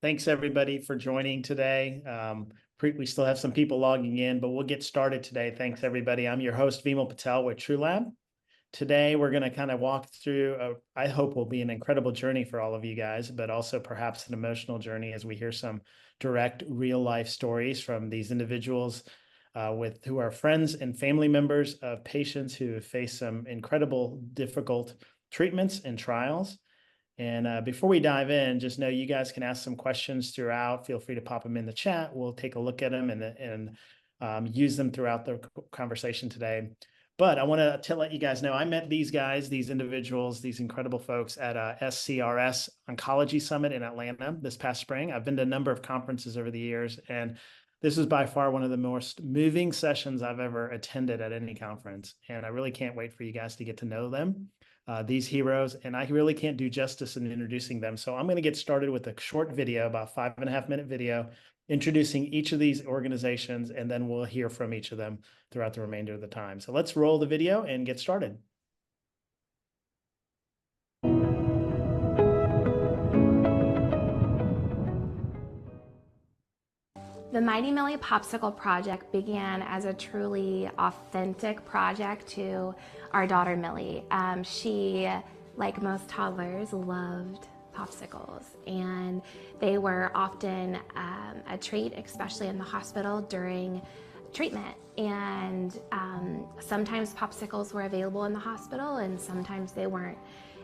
Thanks everybody for joining today. We still have some people logging in, but we'll get started today. Thanks everybody. I'm your host, Vimal Patel with TrueLab. Today, we're going to kind of walk through, I hope will be an incredible journey for all of you guys, but also perhaps an emotional journey as we hear some direct real life stories from these individuals who are friends and family members of patients who have faced some incredible, difficult treatments and trials. And before we dive in, just know you guys can ask some questions throughout. Feel free to pop them in the chat. We'll take a look at them and use them throughout the conversation today. But I want to let you guys know, I met these guys, these individuals, these incredible folks at SCRS Oncology Summit in Atlanta this past spring. I've been to a number of conferences over the years, and this is by far one of the most moving sessions I've ever attended at any conference. And I really can't wait for you guys to get to know them, these heroes. And I really can't do justice in introducing them. So I'm going to get started with a short video, about 5.5-minute video, introducing each of these organizations, and then we'll hear from each of them throughout the remainder of the time. So let's roll the video and get started. The Mighty Millie Popsicle Project began as a truly authentic project to our daughter Millie. She, like most toddlers, loved popsicles, and they were often a treat, especially in the hospital during treatment. And sometimes popsicles were available in the hospital and sometimes they weren't.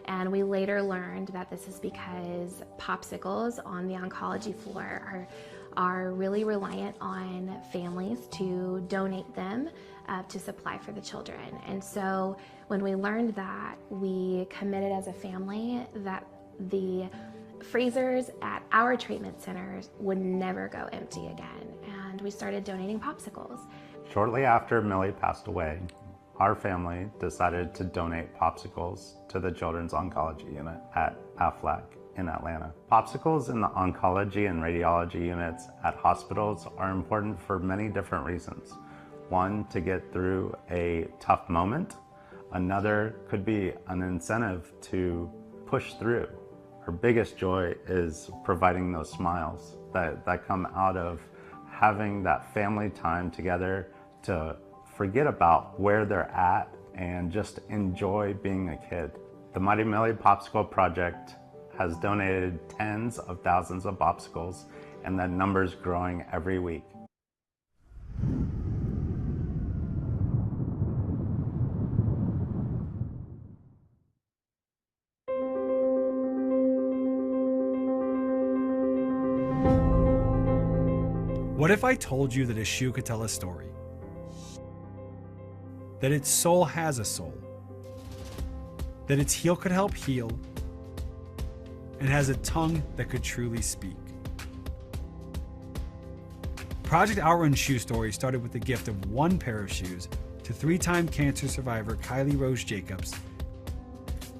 And we later learned that this is because popsicles on the oncology floor are really reliant on families to donate them to supply for the children. And so when we learned that, we committed as a family that the freezers at our treatment centers would never go empty again. And we started donating popsicles. Shortly after Millie passed away, our family decided to donate popsicles to the Children's Oncology Unit at AFLAC in Atlanta. Popsicles in the oncology and radiology units at hospitals are important for many different reasons. One, to get through a tough moment. Another could be an incentive to push through. Her biggest joy is providing those smiles that come out of having that family time together to forget about where they're at and just enjoy being a kid. The Mighty Millie Popsicle Project has donated tens of thousands of popsicles, and that number's growing every week. What if I told you that a shoe could tell a story? That its sole has a soul? That its heel could help heal? And has a tongue that could truly speak? Project Outrun shoe story started with the gift of one pair of shoes to 3-time cancer survivor Kylie Rose Jacobs,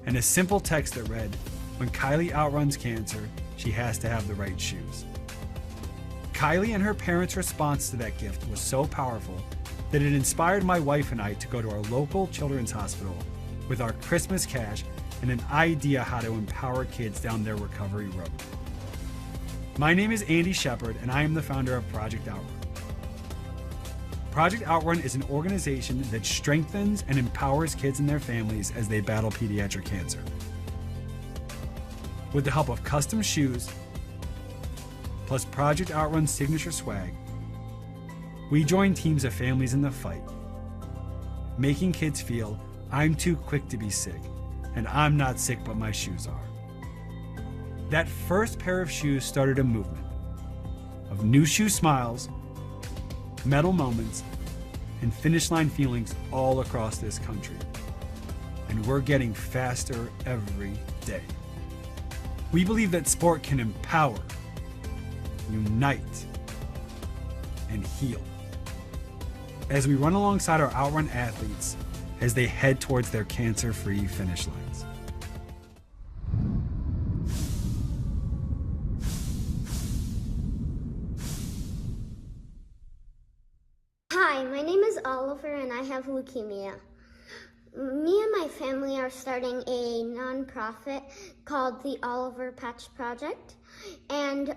and a simple text that read, "When Kylie outruns cancer, she has to have the right shoes." Kylie and her parents' response to that gift was so powerful that it inspired my wife and I to go to our local children's hospital with our Christmas cash and an idea how to empower kids down their recovery road. My name is Andy Shepperd, and I am the founder of Project Outrun. Project Outrun is an organization that strengthens and empowers kids and their families as they battle pediatric cancer. With the help of custom shoes, plus Project Outrun's signature swag, we join teams of families in the fight, making kids feel, I'm too quick to be sick, and I'm not sick but my shoes are. That first pair of shoes started a movement of new shoe smiles, medal moments, and finish line feelings all across this country. And we're getting faster every day. We believe that sport can empower, unite, and heal. As we run alongside our Outrun athletes as they head towards their cancer-free finish lines. Hi, my name is Oliver and I have leukemia. Me and my family are starting a nonprofit called the Oliver Patch Project, and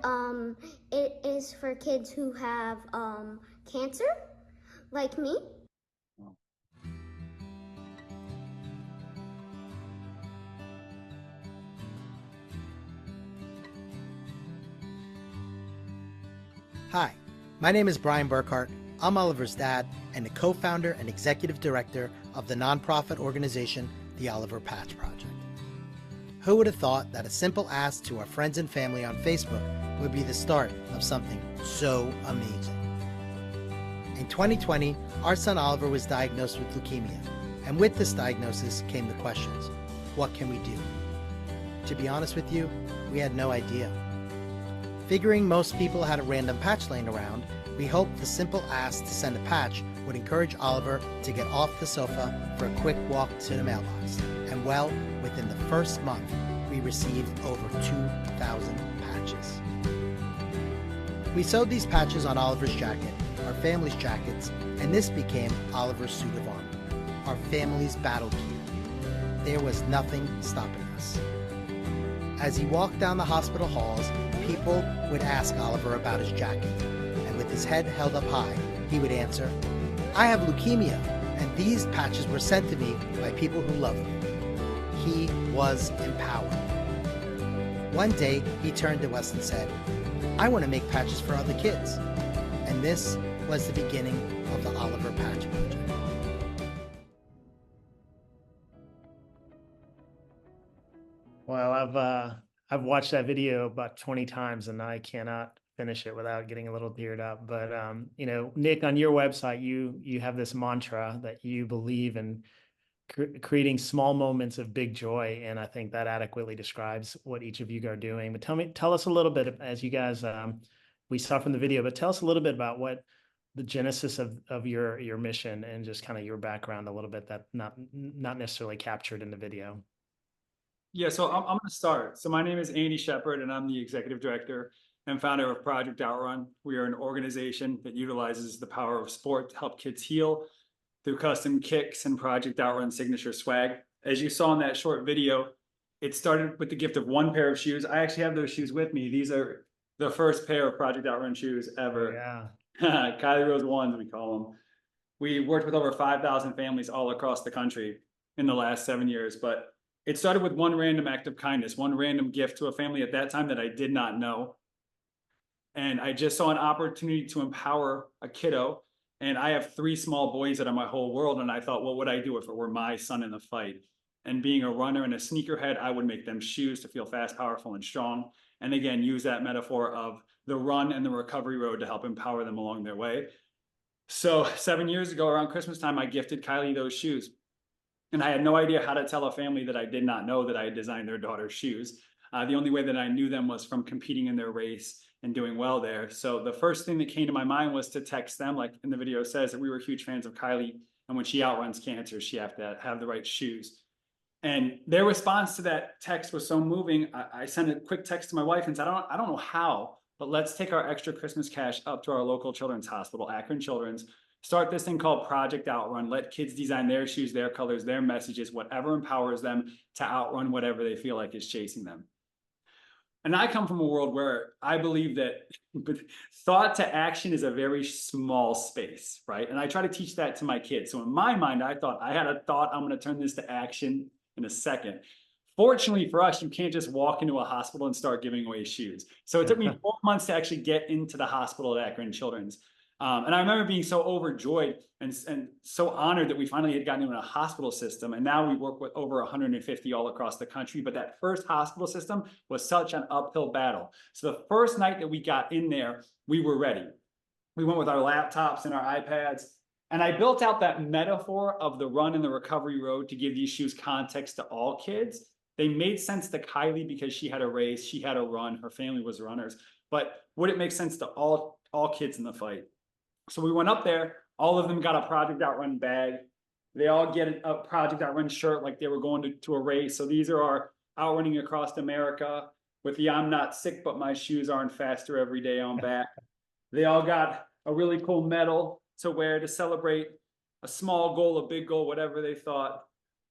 it is for kids who have cancer, like me. Hi, my name is Brian Burkhart. I'm Oliver's dad and the co-founder and executive director of the nonprofit organization, the Oliver Patch Project. Who would have thought that a simple ask to our friends and family on Facebook would be the start of something so amazing? In 2020, our son Oliver was diagnosed with leukemia, and with this diagnosis came the questions: what can we do? To be honest with you, we had no idea. Figuring most people had a random patch laying around, we hoped the simple ask to send a patch would encourage Oliver to get off the sofa for a quick walk to the mailbox. And well, within the first month, we received over 2,000 patches. We sewed these patches on Oliver's jacket, our family's jackets, and this became Oliver's suit of armor, our family's battle gear. There was nothing stopping us. As he walked down the hospital halls, people would ask Oliver about his jacket, and with his head held up high, he would answer, "I have leukemia, and these patches were sent to me by people who love me." He was empowered. One day, he turned to us and said, "I want to make patches for other kids." And this was the beginning of the Oliver Patch Project. Well, I've watched that video about 20 times and I cannot finish it without getting a little teared up. But you know, Nick, on your website, you have this mantra that you believe in creating small moments of big joy, and I think that adequately describes what each of you are doing. But tell us a little bit, as you guys we saw from the video, but tell us a little bit about what the genesis of your mission and just kind of your background a little bit, that not necessarily captured in the video. Yeah, so I'm going to start. So my name is Andy Shepperd, and I'm the executive director and founder of Project Outrun. We are an organization that utilizes the power of sport to help kids heal through custom kicks and Project Outrun signature swag. As you saw in that short video, it started with the gift of one pair of shoes. I actually have those shoes with me. These are the first pair of Project Outrun shoes ever. Yeah. Kylie Rose ones, we call them. We worked with over 5,000 families all across the country in the last 7 years, but it started with one random act of kindness, one random gift to a family at that time that I did not know. And I just saw an opportunity to empower a kiddo. And I have 3 small boys that are my whole world. And I thought, what would I do if it were my son in the fight? And being a runner and a sneakerhead, I would make them shoes to feel fast, powerful, and strong. And again, use that metaphor of the run and the recovery road to help empower them along their way. So 7 years ago, around Christmas time, I gifted Kylie those shoes. And I had no idea how to tell a family that I did not know that I had designed their daughter's shoes. The only way that I knew them was from competing in their race and doing well there. So the first thing that came to my mind was to text them, like in the video says, that we were huge fans of Kylie. And when she outruns cancer, she has to have the right shoes. And their response to that text was so moving. I sent a quick text to my wife and said, I don't know how, but let's take our extra Christmas cash up to our local children's hospital, Akron Children's, start this thing called Project Outrun. Let kids design their shoes, their colors, their messages, whatever empowers them to outrun whatever they feel like is chasing them. And I come from a world where I believe that thought to action is a very small space, right? And I try to teach that to my kids. So in my mind, I thought I had a thought, I'm going to turn this to action in a second. Fortunately for us, you can't just walk into a hospital and start giving away shoes. So it took me 4 months to actually get into the hospital at Akron Children's. And I remember being so overjoyed and so honored that we finally had gotten into a hospital system. And now we work with over 150 all across the country. But that first hospital system was such an uphill battle. So the first night that we got in there, we were ready. We went with our laptops and our iPads. And I built out that metaphor of the run and the recovery road to give these shoes context to all kids. They made sense to Kylie because she had a race, she had a run, her family was runners. But would it make sense to all kids in the fight? So we went up there, all of them got a Project Outrun bag. They all get a Project Outrun shirt like they were going to a race. So these are our outrunning across America with the I'm not sick, but my shoes aren't faster every day on back. They all got a really cool medal to wear to celebrate a small goal, a big goal, whatever they thought.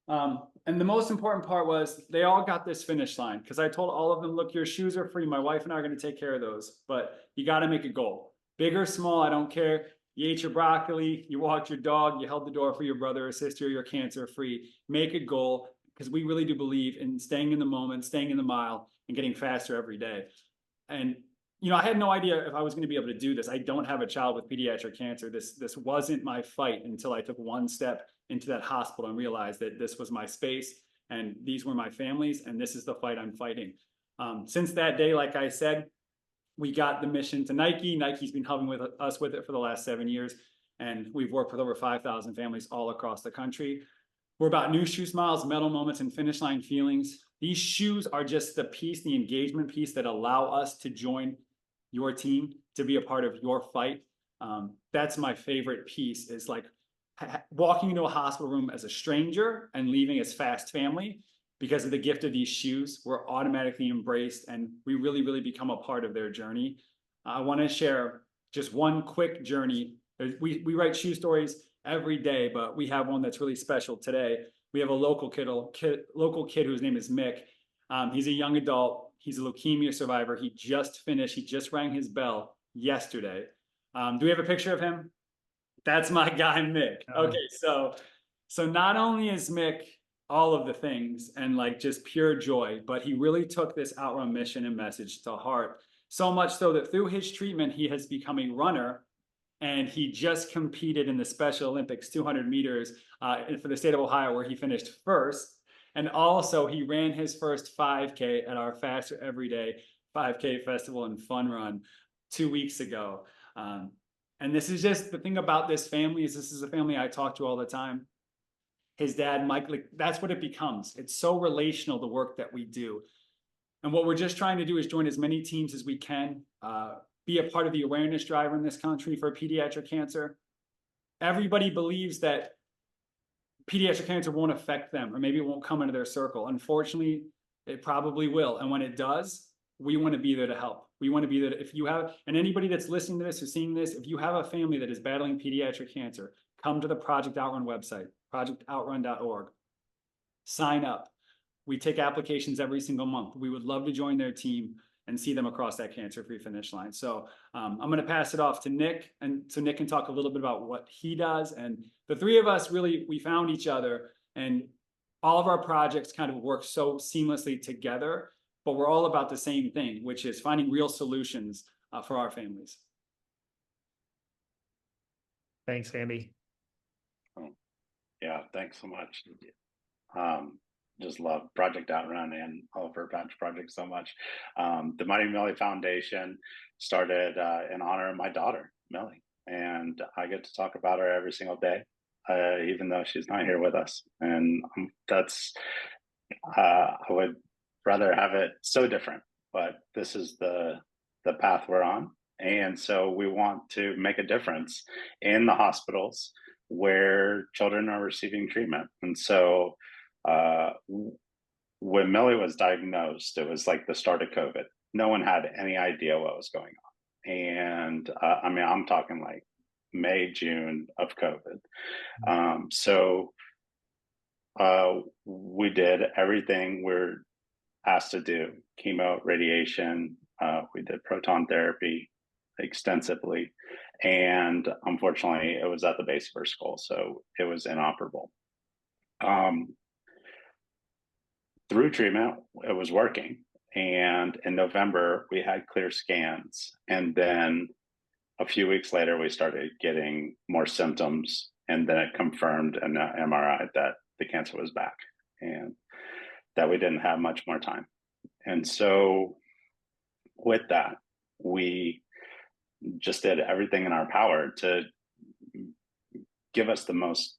And the most important part was they all got this finish line, because I told all of them, look, your shoes are free. My wife and I are going to take care of those, but you got to make a goal. Big or small, I don't care. You ate your broccoli, you walked your dog, you held the door for your brother or sister, you're cancer free. Make a goal, because we really do believe in staying in the moment, staying in the mile, and getting faster every day. And I had no idea if I was going to be able to do this. I don't have a child with pediatric cancer. This wasn't my fight until I took one step into that hospital and realized that this was my space and these were my families, and this is the fight I'm fighting. Since that day, like I said, we got the mission to Nike. Nike's been helping with us with it for the last 7 years, and we've worked with over 5,000 families all across the country. We're about new shoe smiles, medal moments, and finish line feelings. These shoes are just the piece, the engagement piece that allow us to join your team, to be a part of your fight. That's my favorite piece, is like walking into a hospital room as a stranger and leaving as fast family. Because of the gift of these shoes, we're automatically embraced, and we really, really become a part of their journey. I want to share just one quick journey. We write shoe stories every day, but we have one that's really special today. We have a local kid whose name is Mick. He's a young adult. He's a leukemia survivor. He just rang his bell yesterday. Do we have a picture of him? That's my guy, Mick. Okay, so not only is Mick all of the things and like just pure joy, but he really took this Outrun mission and message to heart. So much so that through his treatment, he has become a runner, and he just competed in the Special Olympics 200 meters for the state of Ohio, where he finished first. And also he ran his first 5K at our Faster Everyday 5K Festival and Fun Run 2 weeks ago. And this is just the thing about this family, is this is a family I talk to all the time. His dad, Mike, like, that's what it becomes. It's so relational, the work that we do. And what we're just trying to do is join as many teams as we can, be a part of the awareness drive in this country for pediatric cancer. Everybody believes that pediatric cancer won't affect them, or maybe it won't come into their circle. Unfortunately, it probably will. And when it does, we want to be there to help. We want to be there if you have, and anybody that's listening to this or seeing this, if you have a family that is battling pediatric cancer, come to the Project Outrun website, projectoutrun.org. Sign up. We take applications every single month. We would love to join their team and see them across that cancer-free finish line. So I'm going to pass it off to Nick, and so Nick can talk a little bit about what he does. And the three of us really, we found each other, and all of our projects kind of work so seamlessly together, but we're all about the same thing, which is finding real solutions for our families. Thanks, Andy. Yeah, thanks so much. Just love Project Outrun and Oliver Patch Project so much. The Mighty Millie Foundation started in honor of my daughter, Millie, and I get to talk about her every single day, even though she's not here with us. And that's, I would rather have it so different, but this is the path we're on. And so we want to make a difference in the hospitals where children are receiving treatment. And so when Millie was diagnosed, it was like the start of COVID. No one had any idea what was going on. And I mean, I'm talking like May, June of COVID. So we did everything we're asked to do: chemo, radiation. We did proton therapy extensively. And unfortunately, it was at the base of her skull, so it was inoperable. Through treatment, it was working. And in November, we had clear scans. And then a few weeks later, we started getting more symptoms. And then it confirmed in the MRI that the cancer was back and that we didn't have much more time. And so with that, we just did everything in our power to give us the most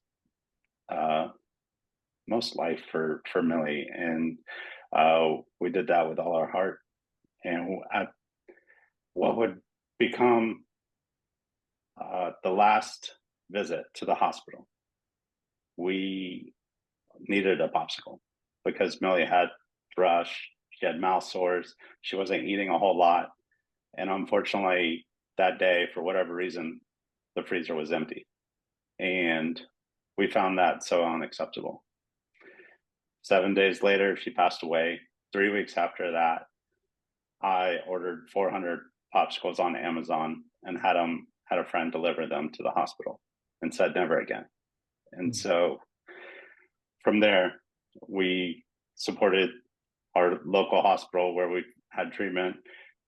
life for Millie. And we did that with all our heart. And at what would become the last visit to the hospital, we needed a popsicle because Millie had thrush, she had mouth sores, she wasn't eating a whole lot. And unfortunately, that day, for whatever reason, the freezer was empty. And we found that so unacceptable. 7 days later, she passed away. 3 weeks after that, I ordered 400 popsicles on Amazon and had a friend deliver them to the hospital and said never again. And so from there, we supported our local hospital where we had treatment,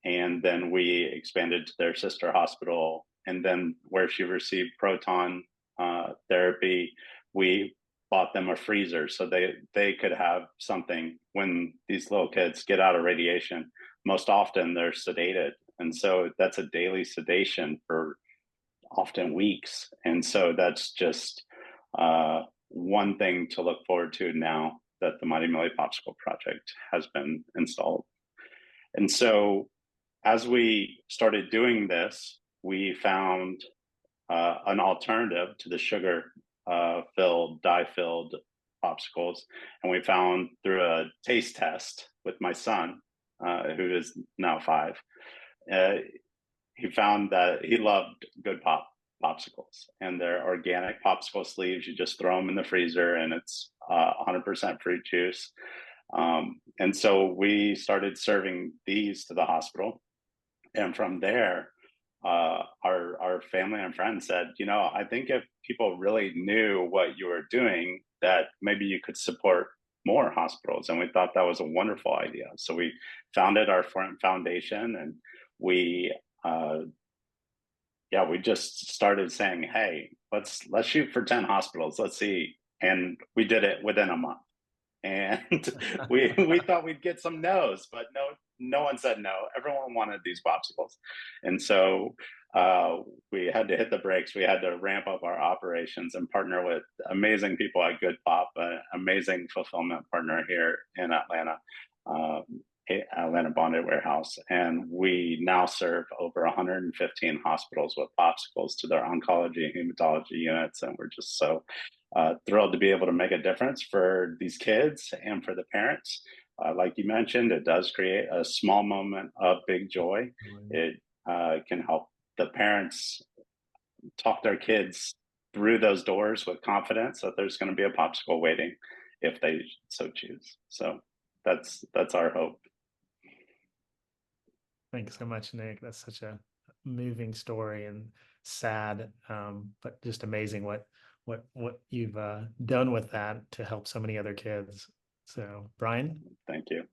and then we expanded to their sister hospital, and then where she received proton therapy, we bought them a freezer so they could have something when these little kids get out of radiation. Most often they're sedated, and so that's a daily sedation for often weeks. And so that's just one thing to look forward to now that the Mighty Millie Popsicle Project has been installed. And so as we started doing this, we found an alternative to the sugar filled, dye filled popsicles. And we found through a taste test with my son, who is now 5, he found that he loved Good popsicles, and they're organic popsicle sleeves. You just throw them in the freezer and it's 100% fruit juice. And so we started serving these to the hospital. And from there, our family and friends said, I think if people really knew what you were doing, that maybe you could support more hospitals. And we thought that was a wonderful idea. So we founded our foundation, and we just started saying, hey, let's shoot for 10 hospitals. Let's see. And we did it within a month. And we thought we'd get some no's, but no one said no. Everyone wanted these popsicles. And so we had to hit the brakes. We had to ramp up our operations and partner with amazing people at Good Pop, an amazing fulfillment partner here in Atlanta. Atlanta Bonded Warehouse, and we now serve over 115 hospitals with popsicles to their oncology and hematology units, and we're just so thrilled to be able to make a difference for these kids and for the parents. Like you mentioned, it does create a small moment of big joy. It can help the parents talk their kids through those doors with confidence that there's going to be a popsicle waiting if they so choose. So that's our hope. Thanks so much, Nick. That's such a moving story and sad, but just amazing what you've done with that to help so many other kids. So, Brian, thank you.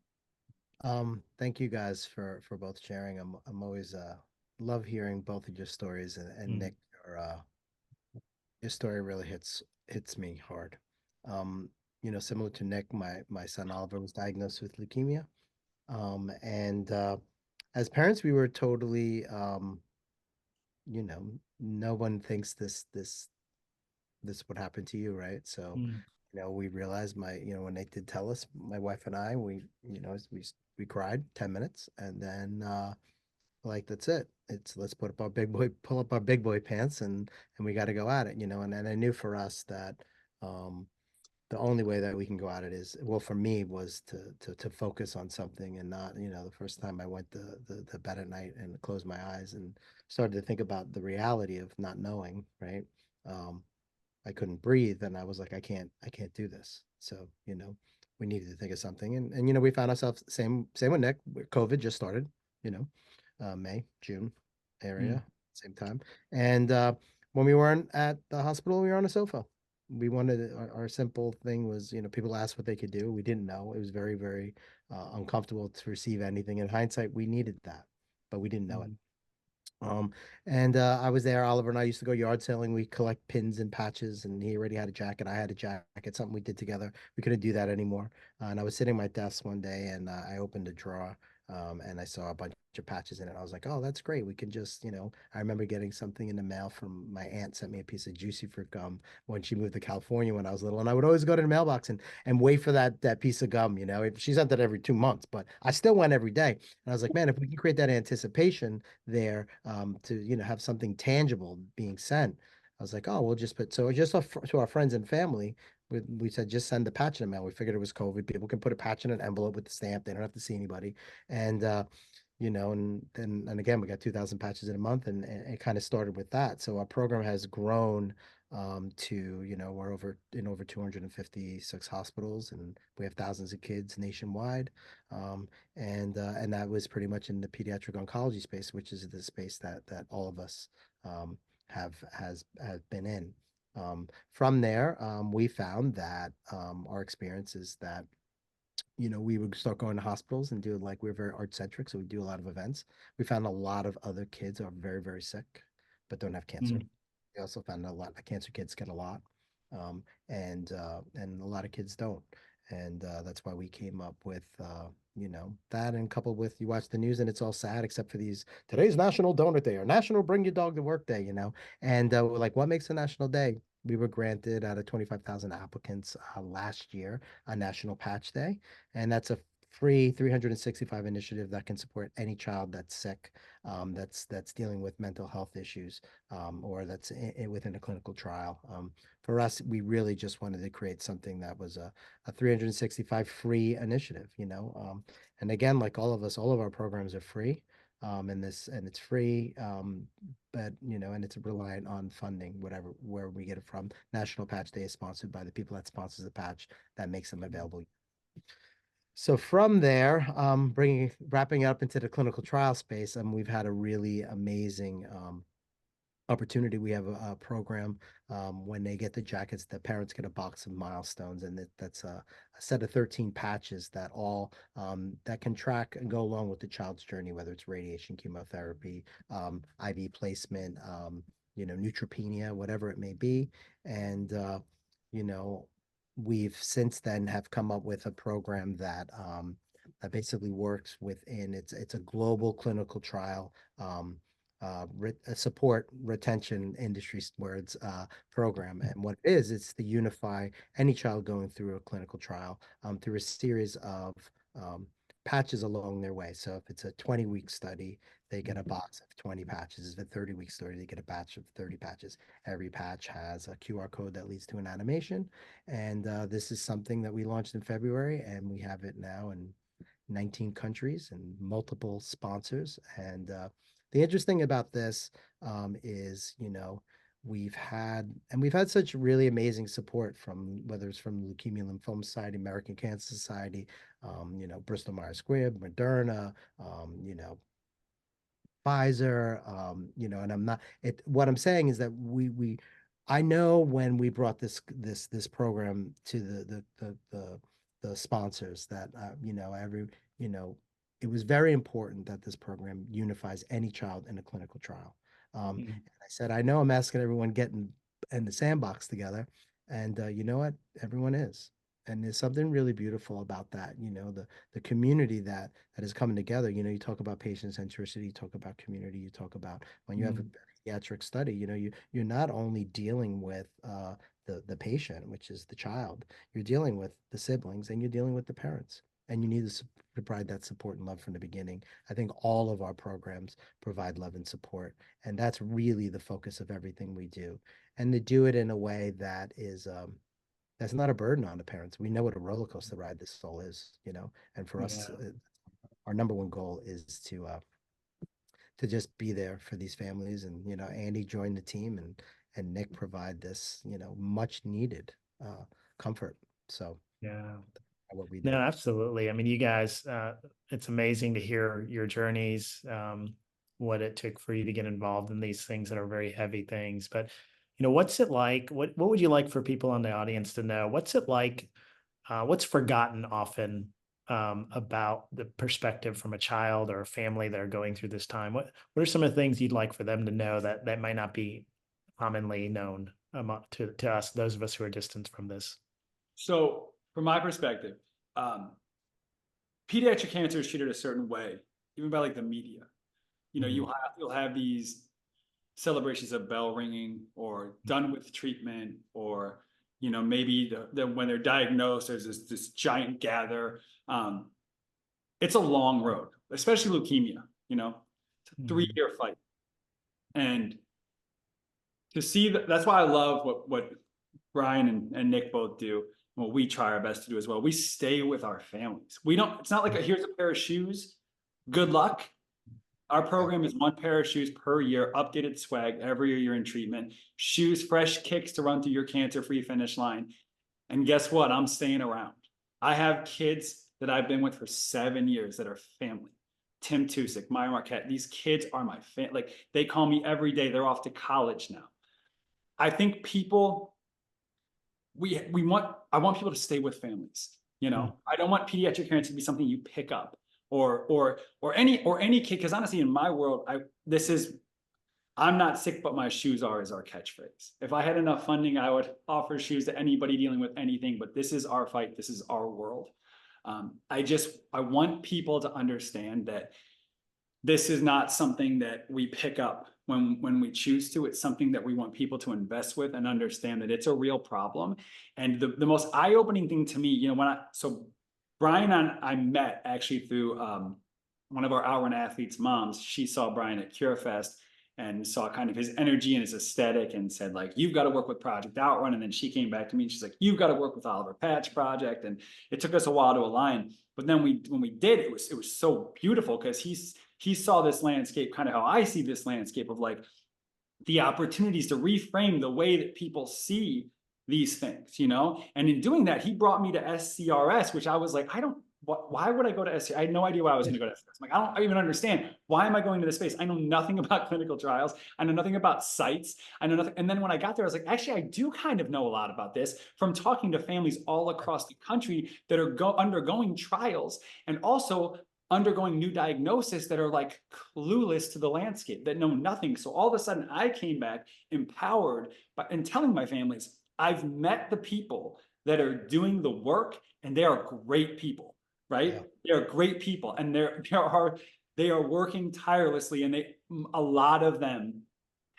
Thank you guys for both sharing. I'm always love hearing both of your stories, and Nick, your story really hits me hard. Similar to Nick, my son Oliver was diagnosed with leukemia, and as parents, we were totally, no one thinks this would happen to you, right? So, we realized when they did tell us, my wife and I, we cried 10 minutes, and then that's it. Let's pull up our big boy pants, and we got to go at it, and I knew for us that the only way that we can go at it is, well, for me, was to focus on something and not, the first time I went to bed at night and closed my eyes and started to think about the reality of not knowing, right? I couldn't breathe, and I was like, I can't do this. So, we needed to think of something. And we found ourselves, same with Nick, COVID just started, May, June area, same time. And when we weren't at the hospital, we were on a sofa. We wanted, our simple thing was, people asked what they could do. We didn't know. It was very, very uncomfortable to receive anything. In hindsight, we needed that, but we didn't know it. And I was there. Oliver and I used to go yard selling. We collect pins and patches, and he already had a jacket. I had a jacket, something we did together. We couldn't do that anymore. And I was sitting at my desk one day, and I opened a drawer, and I saw a bunch of patches in it. I was like, oh, that's great. We can just, I remember getting something in the mail from my aunt, sent me a piece of Juicy Fruit gum when she moved to California when I was little. And I would always go to the mailbox and wait for that piece of gum, She sent that every 2 months, but I still went every day. And I was like, man, if we can create that anticipation there, to, have something tangible being sent, I was like, oh, we'll just put, so just to our friends and family, we said, just send the patch in the mail. We figured it was COVID. People can put a patch in an envelope with the stamp. They don't have to see anybody. And, and again, we got 2,000 patches in a month, and it kind of started with that. So our program has grown to, we're in over 256 hospitals, and we have thousands of kids nationwide. And that was pretty much in the pediatric oncology space, which is the space that all of us have been in. From there, we found that our experience is that we would start going to hospitals and do, like, we're very art centric, so we do a lot of events. We found a lot of other kids are very, very sick, but don't have cancer. Mm. We also found a lot of cancer kids get a lot, and a lot of kids don't. And that's why we came up with, that, and coupled with, you watch the news and it's all sad except for today's National Donor Day or National Bring Your Dog to Work Day, And we're like, what makes a national day? We were granted, out of 25,000 applicants last year, a National Patch Day. And that's a free 365 initiative that can support any child that's sick, that's dealing with mental health issues, or that's within a clinical trial. For us, we really just wanted to create something that was a 365 free initiative, and again, like all of us, all of our programs are free. And it's free, but and it's reliant on funding, where we get it from. National Patch Day is sponsored by the people that sponsors the patch that makes them available. So from there, wrapping up into the clinical trial space, we've had a really amazing opportunity. We have a program, when they get the jackets, the parents get a box of milestones, and that's a set of 13 patches that all that can track and go along with the child's journey, whether it's radiation, chemotherapy, IV placement, neutropenia, whatever it may be. And you know, we've since then have come up with a program that basically works within, it's a global clinical trial, support retention industry words, program. And what it is, it's to unify any child going through a clinical trial through a series of patches along their way. So if it's a 20-week study, they get a box of 20 patches. If it's a 30-week study, they get a batch of 30 patches. Every patch has a QR code that leads to an animation. And this is something that we launched in February, and we have it now in 19 countries and multiple sponsors. And the interesting about this is, we've had such really amazing support from, whether it's from Leukemia Lymphoma Society, American Cancer Society, Bristol Myers Squibb, Moderna, Pfizer, and I'm not it. What I'm saying is that I know when we brought this program to the sponsors, that it was very important that this program unifies any child in a clinical trial. And I said, I know I'm asking everyone getting in the sandbox together, and you know what? Everyone is. And there's something really beautiful about that, the community that is coming together. You talk about patient centricity, you talk about community, you talk about when you have a pediatric study, you're not only dealing with the patient, which is the child, you're dealing with the siblings, and you're dealing with the parents. And you need to provide that support and love from the beginning. I think all of our programs provide love and support, and that's really the focus of everything we do. And to do it in a way that is that's not a burden on the parents. We know what a roller coaster ride this all is, and for us, our number one goal is to just be there for these families. And Andy joined the team, and Nick provide this much needed comfort. So Yeah. What we do. No, absolutely. I mean, you guys, it's amazing to hear your journeys, what it took for you to get involved in these things that are very heavy things. But, what's it like? What would you like for people in the audience to know? What's it like? What's forgotten often about the perspective from a child or a family that are going through this time? What are some of the things you'd like for them to know that might not be commonly known to us, those of us who are distant from this? So from my perspective, pediatric cancer is treated a certain way, even by like the media. You'll have these celebrations of bell ringing, or done with treatment, or maybe when they're diagnosed, there's this giant gather. It's a long road, especially leukemia. It's a 3-year fight, and to see that's why I love what Brian and Nick both do. What we try our best to do as well. We stay with our families. It's not like here's a pair of shoes, good luck. Our program is 1 pair of shoes per year, updated swag every year you're in treatment, shoes, fresh kicks to run through your cancer-free finish line. And guess what? I'm staying around. I have kids that I've been with for 7 years that are family. Tim Tusick, Maya Marquette, these kids are my family. Like, they call me every day. They're off to college now. I think people, I want people to stay with families. You know, I don't want pediatric cancer to be something you pick up or any kid, because honestly, in my world, I'm not sick, but my shoes are is our catchphrase. If I had enough funding, I would offer shoes to anybody dealing with anything, but this is our fight. This is our world. I want people to understand that this is not something that we pick up when we choose to. It's something that we want people to invest with and understand that it's a real problem. And the most eye-opening thing to me, you know, so Brian and I met actually through one of our Outrun athletes' moms. She saw Brian at CureFest and saw kind of his energy and his aesthetic and said, like, you've got to work with Project Outrun. And then she came back to me and she's like, you've got to work with Oliver Patch Project. And it took us a while to align. But then when we did, it was so beautiful because he saw this landscape, kind of how I see this landscape of like the opportunities to reframe the way that people see these things, you know? And in doing that, he brought me to SCRS, which I was like, why would I go to SCRS? I had no idea why I was going to go to SCRS. I'm like, I don't even understand. Why am I going to this space? I know nothing about clinical trials. I know nothing about sites. I know nothing. And then when I got there, I was like, actually, I do kind of know a lot about this from talking to families all across the country that are undergoing trials and also undergoing new diagnosis that are like clueless to the landscape, that know nothing. So all of a sudden I came back empowered and telling my families, I've met the people that are doing the work and they are great people, right? Yeah. They're great people and they are working tirelessly, and a lot of them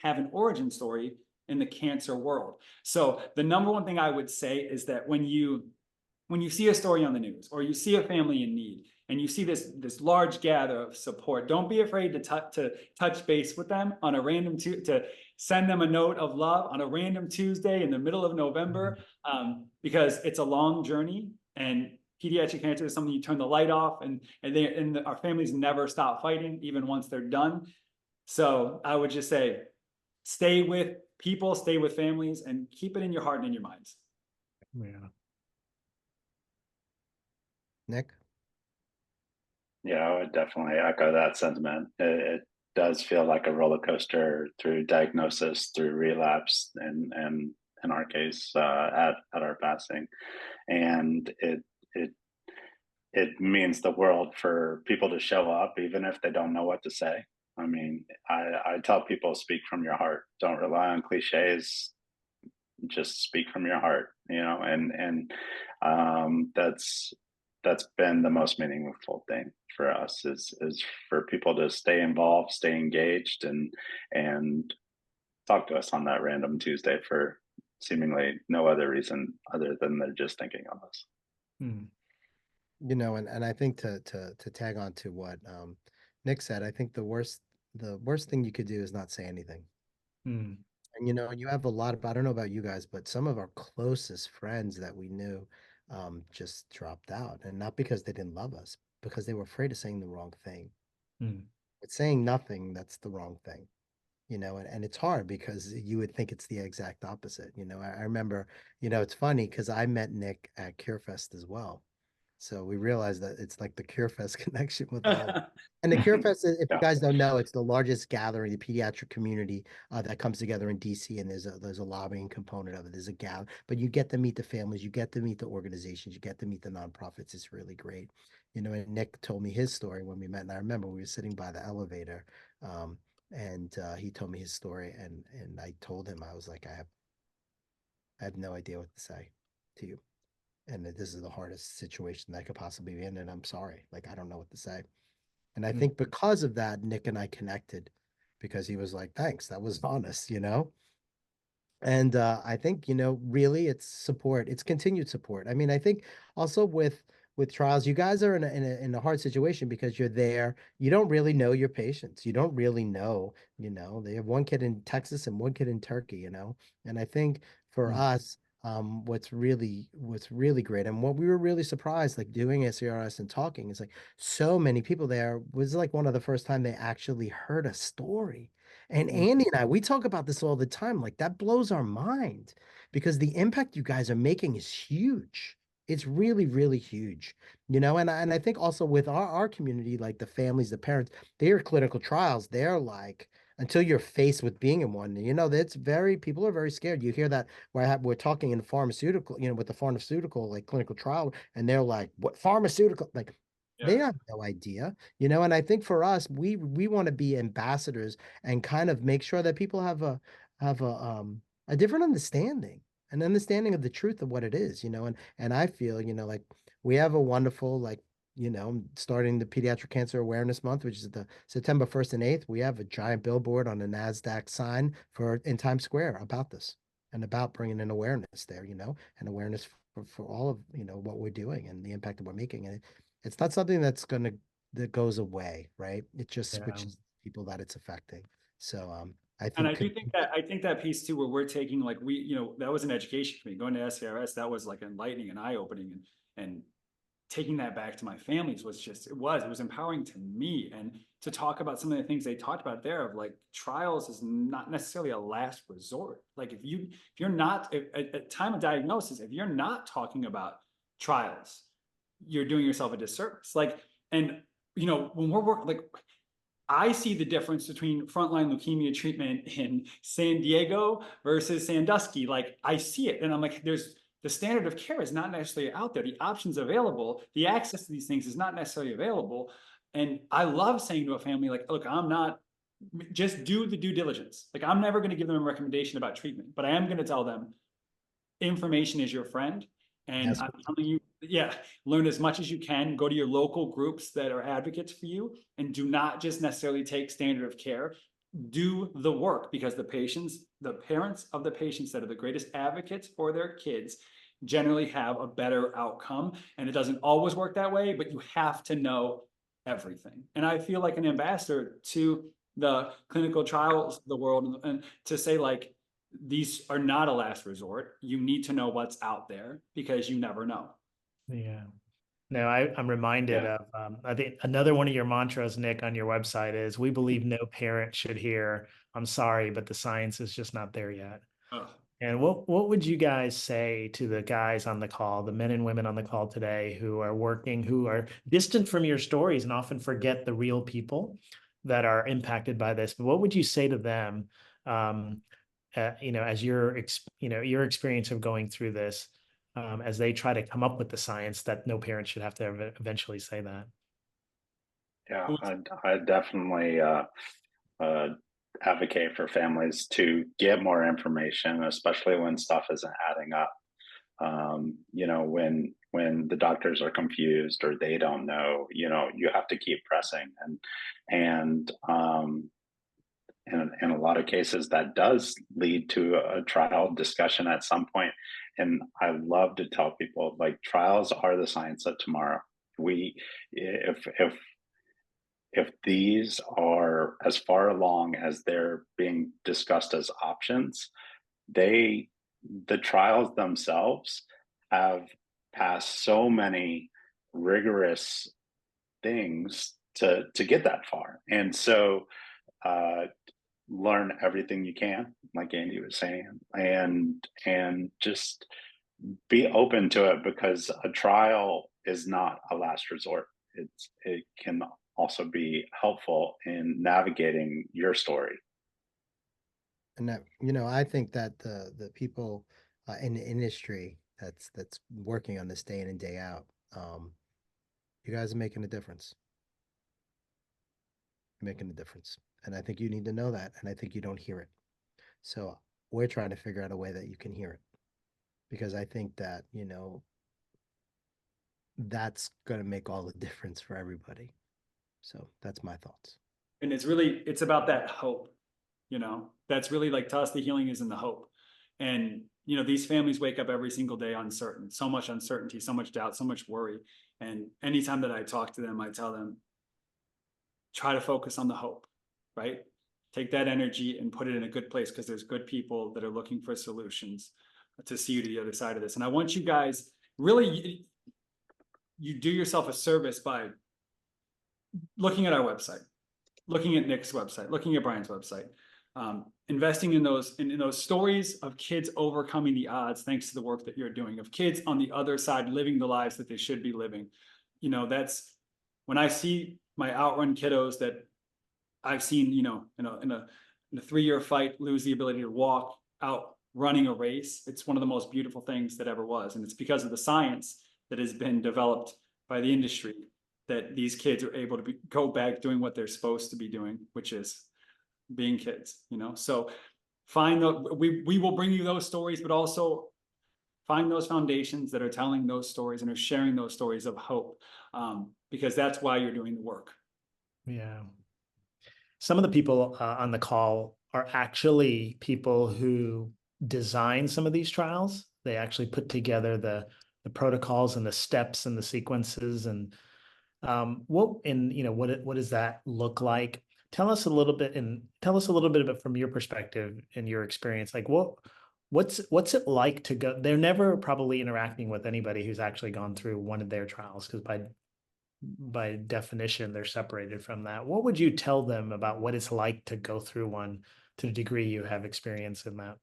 have an origin story in the cancer world. So the number one thing I would say is that when you see a story on the news or you see a family in need and you see this large gather of support, don't be afraid to touch base with them on a random to send them a note of love on a random Tuesday in the middle of November, because it's a long journey, and pediatric cancer is something you turn the light off, and our families never stop fighting even once they're done. So I would just say, stay with people, stay with families, and keep it in your heart and in your minds. Yeah. Nick? Yeah, I would definitely echo that sentiment. It does feel like a roller coaster through diagnosis, through relapse, and in our case, at our passing, and it means the world for people to show up, even if they don't know what to say. I mean, I tell people, speak from your heart. Don't rely on cliches. Just speak from your heart, you know, and that's been the most meaningful thing for us is for people to stay involved, stay engaged, and talk to us on that random Tuesday for seemingly no other reason other than they're just thinking of us. You know, and I think to tag on to what Nick said, I think the worst thing you could do is not say anything. And you know, you have a lot of, I don't know about you guys, but some of our closest friends that we knew just dropped out, and not because they didn't love us, because they were afraid of saying the wrong thing. But saying nothing, that's the wrong thing, you know, and it's hard because you would think it's the exact opposite. You know, I remember, you know, it's funny because I met Nick at CureFest as well. So we realized that it's like the CureFest connection with all. And the CureFest, if you guys don't know, it's the largest gathering, the pediatric community that comes together in DC, and there's a lobbying component of it. There's a gathering, but you get to meet the families, you get to meet the organizations, you get to meet the nonprofits. It's really great. You know, and Nick told me his story when we met, and I remember we were sitting by the elevator, and he told me his story, and I told him, I was like, I have no idea what to say to you. And this is the hardest situation that I could possibly be in, and I'm sorry. Like, I don't know what to say. And I think because of that, Nick and I connected, because he was like, thanks, that was honest, you know? And I think, you know, really it's support, it's continued support. I mean, I think also with trials, you guys are in a hard situation because you're there. You don't really know your patients. You don't really know, you know, they have one kid in Texas and one kid in Turkey, you know? And I think for us, what's really great, and what we were really surprised, like doing SCRS and talking, is like so many people there was like one of the first time they actually heard a story. And Andy and I, we talk about this all the time. Like that blows our mind because the impact you guys are making is huge. It's really, really huge, and I think also with our community, like the families, the parents, they're clinical trials. They're like, until you're faced with being in one, that's people are very scared. You hear that we're talking in pharmaceutical, with the pharmaceutical like clinical trial, and they're like, what pharmaceutical? Like they Yeah. have no idea, and I think for us, we want to be ambassadors and kind of make sure that people have a different understanding, an understanding of the truth of what it is, and I feel, like we have a wonderful like starting the Pediatric Cancer Awareness Month, which is the September 1st and 8th, we have a giant billboard on a NASDAQ sign in Times Square about this and about bringing in awareness there, and awareness for all of, what we're doing and the impact that we're making. And it's not something that goes away, right? It just Yeah. switches people that it's affecting. So, I And think, I think that piece too, where we're taking like that was an education for me going to SCRS. That was like enlightening and eye opening, and taking that back to my families was just, it was empowering to me. And to talk about some of the things they talked about there of like trials is not necessarily a last resort. Like if you're not at time of diagnosis, if you're not talking about trials, you're doing yourself a disservice. Like, and when we're working, like I see the difference between frontline leukemia treatment in San Diego versus Sandusky. Like I see it, and I'm like, the standard of care is not necessarily out there. The options available, the access to these things is not necessarily available. And I love saying to a family, like, look, I'm not, just do the due diligence. Like I'm never going to give them a recommendation about treatment, but I am going to tell them information is your friend. And yes, I'm telling you, yeah, learn as much as you can, go to your local groups that are advocates for you, and do not just necessarily take standard of care. Do the work, because the parents of the patients that are the greatest advocates for their kids generally have a better outcome. And it doesn't always work that way, but you have to know everything. And I feel like an ambassador to the clinical trials of the world, and to say like, these are not a last resort. You need to know what's out there because you never know. Yeah. No, I'm reminded Yeah. of, I think another one of your mantras, Nick, on your website is, we believe no parent should hear, I'm sorry, but the science is just not there yet. Ugh. And what would you guys say to the guys on the call, the men and women on the call today who are working, who are distant from your stories and often forget the real people that are impacted by this? But what would you say to them, as your experience of going through this, as they try to come up with the science that no parent should have to eventually say that? Yeah, I definitely uh, advocate for families to get more information, especially when stuff isn't adding up. When the doctors are confused or they don't know, you have to keep pressing, and in a lot of cases that does lead to a trial discussion at some point. And I love to tell people, like, trials are the science of tomorrow. We if these are as far along as they're being discussed as options, the trials themselves have passed so many rigorous things to get that far. And so uh, learn everything you can, like Andy was saying, and just be open to it, because a trial is not a last resort. It can also be helpful in navigating your story. and that, I think that the people in the industry that's working on this day in and day out, you guys are making a difference. You're making a difference, and I think you need to know that, and I think you don't hear it. So we're trying to figure out a way that you can hear it, because I think that that's going to make all the difference for everybody. So that's my thoughts. And it's about that hope, that's really like, to us, the healing is in the hope. And, these families wake up every single day uncertain, so much uncertainty, so much doubt, so much worry. And anytime that I talk to them, I tell them, try to focus on the hope, right? Take that energy and put it in a good place, because there's good people that are looking for solutions. to see you to the other side of this. And I want you guys really, you do yourself a service by looking at our website, looking at Nick's website, looking at Brian's website, investing in those stories of kids overcoming the odds thanks to the work that you're doing, of kids on the other side living the lives that they should be living. You know, that's when I see my Outrun kiddos that I've seen, you know, in a 3-year fight, lose the ability to walk out running a race. It's one of the most beautiful things that ever was. And it's because of the science that has been developed by the industry that these kids are able to go back doing what they're supposed to be doing, which is being kids, you know? So we will bring you those stories, but also find those foundations that are telling those stories and are sharing those stories of hope, because that's why you're doing the work. Yeah. Some of the people on the call are actually people who design some of these trials. They actually put together the protocols and the steps and the sequences and what does that look like? Tell us a little bit about from your perspective and your experience, like what's it like to go? They're never probably interacting with anybody who's actually gone through one of their trials, because by definition, they're separated from that. What would you tell them about what it's like to go through one to the degree you have experience in that?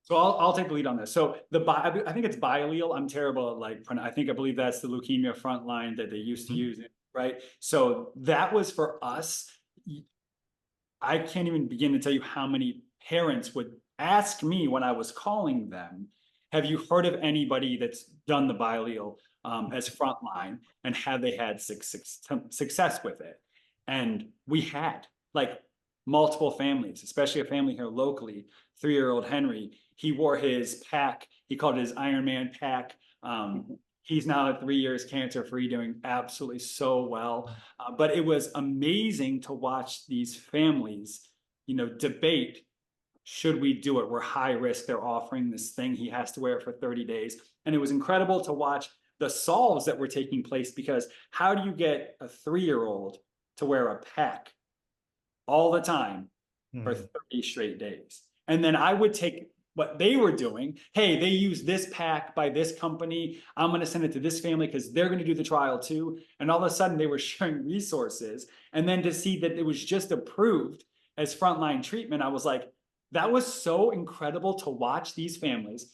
So I'll take the lead on this. So I think it's biallele. I'm terrible at I believe that's the leukemia front line that they used to use, right? So that was for us. I can't even begin to tell you how many parents would ask me when I was calling them, have you heard of anybody that's done the biallele as frontline, and have they had success with it? And we had like multiple families, especially a family here locally, 3-year-old Henry. He wore his pack. He called it his Iron Man pack. He's now at 3 years cancer-free, doing absolutely so well. But it was amazing to watch these families, you know, debate, should we do it? We're high risk. They're offering this thing. He has to wear it for 30 days. And it was incredible to watch the solves that were taking place, because how do you get a 3-year-old to wear a pack all the time for 30 straight days? And then I would take what they were doing. Hey, they use this pack by this company. I'm going to send it to this family because they're going to do the trial too. And all of a sudden they were sharing resources. And then to see that it was just approved as frontline treatment, I was like, that was so incredible to watch these families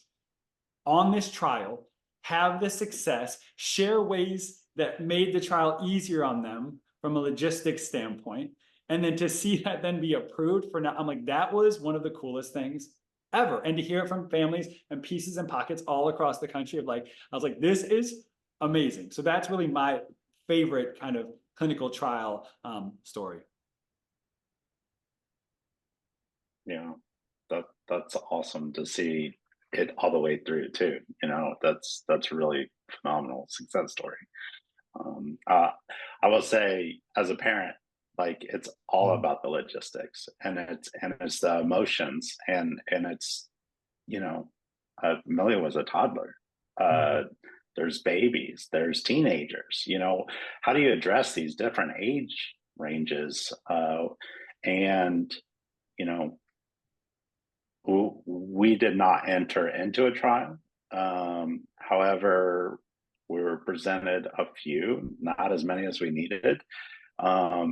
on this trial have the success, share ways that made the trial easier on them from a logistics standpoint. And then to see that then be approved for now, I'm like, that was one of the coolest things ever. And to hear it from families and pieces and pockets all across the country of like, I was like, this is amazing. So that's really my favorite kind of clinical trial story. Yeah, that's awesome to see it all the way through too. You know, that's really phenomenal success story. I will say, as a parent, like it's all about the logistics, and it's the emotions, and it's, you know, Amelia was a toddler. There's babies, there's teenagers. You know, how do you address these different age ranges? And you know, we did not enter into a trial. However, we were presented a few, not as many as we needed. But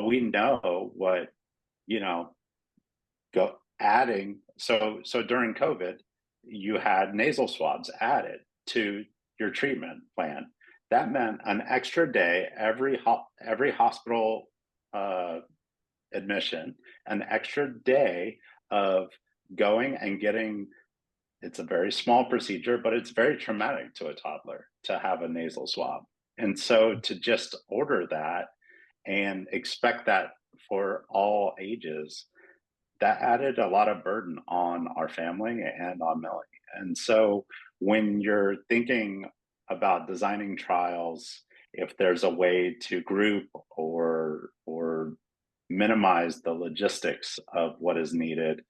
we know what, you know, adding. So during COVID, you had nasal swabs added to your treatment plan. That meant an extra day every hospital admission, an extra day of going and getting. It's a very small procedure, but it's very traumatic to a toddler to have a nasal swab. And so to just order that and expect that for all ages, that added a lot of burden on our family and on Millie. And so when you're thinking about designing trials, if there's a way to group or minimize the logistics of what is needed,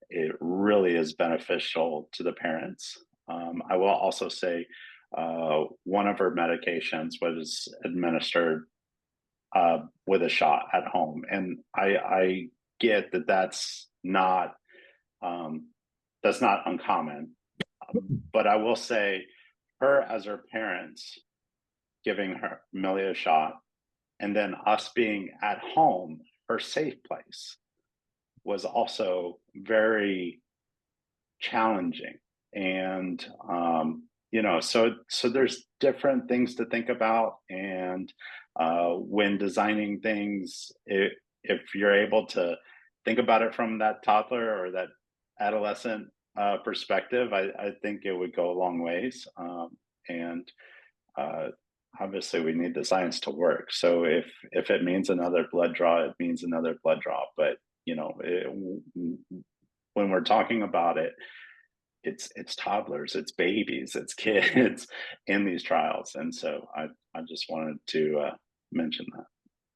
it really is beneficial to the parents. I will also say one of her medications was administered with a shot at home. And I get that that's not that's not uncommon. But I will say, her as her parents giving her Millie a shot, and then us being at home, her safe place, was also very challenging. And so there's different things to think about. And when designing things, if you're able to think about it from that toddler or that adolescent perspective, I think it would go a long ways. And uh, obviously we need the science to work. So if it means another blood draw, it means another blood draw. But when we're talking about it, it's toddlers, it's babies, it's kids in these trials. And so I just wanted to mention that.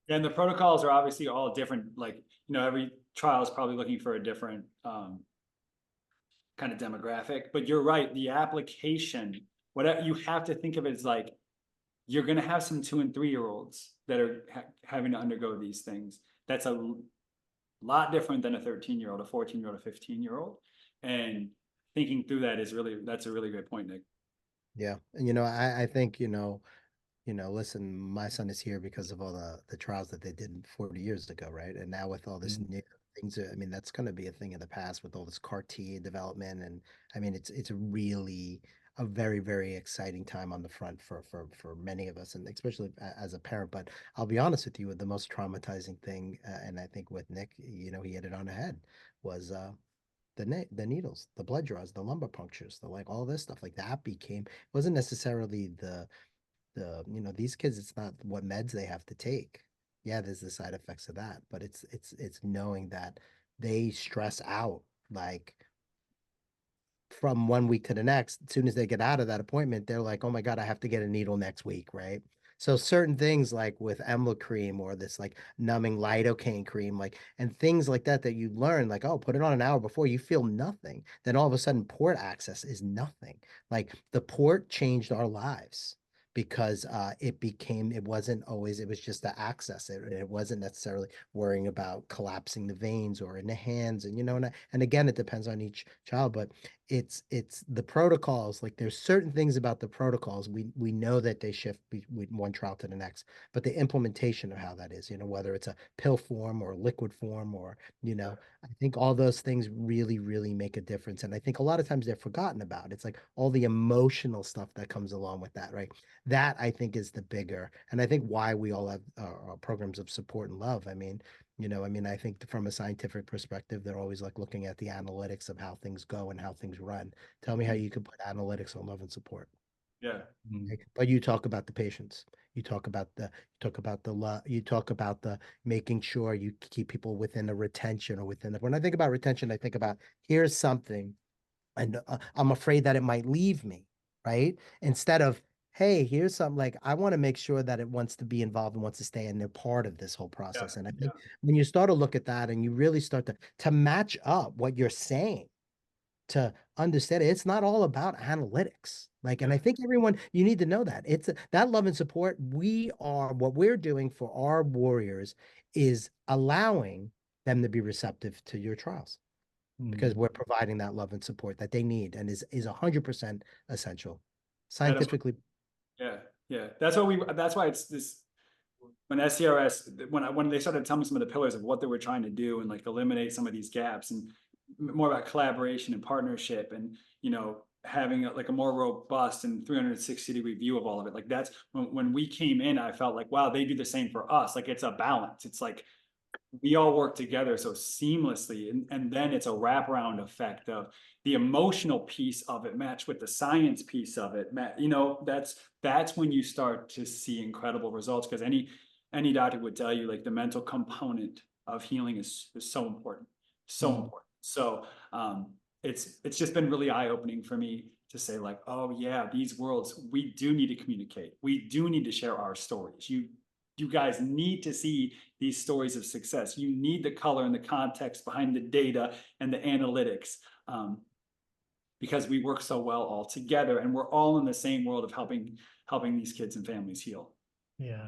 And the protocols are obviously all different. Like, every trial is probably looking for a different kind of demographic, but you're right. The application, whatever, you have to think of it as like, you're going to have some 2 and 3 year olds that are having to undergo these things. That's a lot different than a 13-year-old, a 14-year-old, a 15-year-old. And thinking through that that's a really great point, Nick. Yeah. And, I think, listen, my son is here because of all the trials that they did 40 years ago, right? And now with all this new things, I mean, that's going to be a thing of the past with all this CAR T development. And I mean, it's really a very, very exciting time on the front for many of us, and especially as a parent. But I'll be honest with you, the most traumatizing thing, and I think with Nick, he hit it on the head, was the needles, the blood draws, the lumbar punctures, the like all this stuff like that wasn't necessarily these kids, it's not what meds they have to take. Yeah, there's the side effects of that, but it's knowing that they stress out like from 1 week to the next. As soon as they get out of that appointment, they're like, oh my God, I have to get a needle next week, right? So certain things like with Emla cream or this like numbing lidocaine cream, like, and things like that you learn, like, oh, put it on an hour before, you feel nothing. Then all of a sudden port access is nothing. Like the port changed our lives because it wasn't always, it was just the access. It wasn't necessarily worrying about collapsing the veins or in the hands. And, and again, it depends on each child, but it's the protocols. Like there's certain things about the protocols. We know that they shift with one trial to the next, but the implementation of how that is, whether it's a pill form or liquid form or, I think all those things really, really make a difference. And I think a lot of times they're forgotten about. It's like all the emotional stuff that comes along with that, right? That I think is the bigger, and I think why we all have programs of support and love. I mean, I think from a scientific perspective, they're always like looking at the analytics of how things go and how things run. Tell me how you could put analytics on love and support. Yeah. But you talk about the patients. You talk about the love. You talk about the making sure you keep people within the retention or within the. When I think about retention, I think about here's something, and I'm afraid that it might leave me, right? Instead of, hey, here's something, like I want to make sure that it wants to be involved and wants to stay and they're part of this whole process. And I think when you start to look at that and you really start to match up what you're saying to understand it, it's not all about analytics. Like, and I think everyone, you need to know that it's that love and support. What we're doing for our warriors is allowing them to be receptive to your trials, because we're providing that love and support that they need and is 100% essential scientifically. Yeah. That's why it's this, when SCRS, when they started telling me some of the pillars of what they were trying to do and like eliminate some of these gaps and more about collaboration and partnership and, having like a more robust and 360-degree view of all of it. Like that's when we came in, I felt like, wow, they do the same for us. Like it's a balance. It's like, we all work together so seamlessly. And then it's a wraparound effect of the emotional piece of it matched with the science piece of it. That's when you start to see incredible results, because any doctor would tell you like the mental component of healing is so important, important. So it's just been really eye-opening for me to say like, oh yeah, these worlds, we do need to communicate. We do need to share our stories. You guys need to see these stories of success. You need the color and the context behind the data and the analytics, because we work so well all together and we're all in the same world of helping these kids and families heal. Yeah.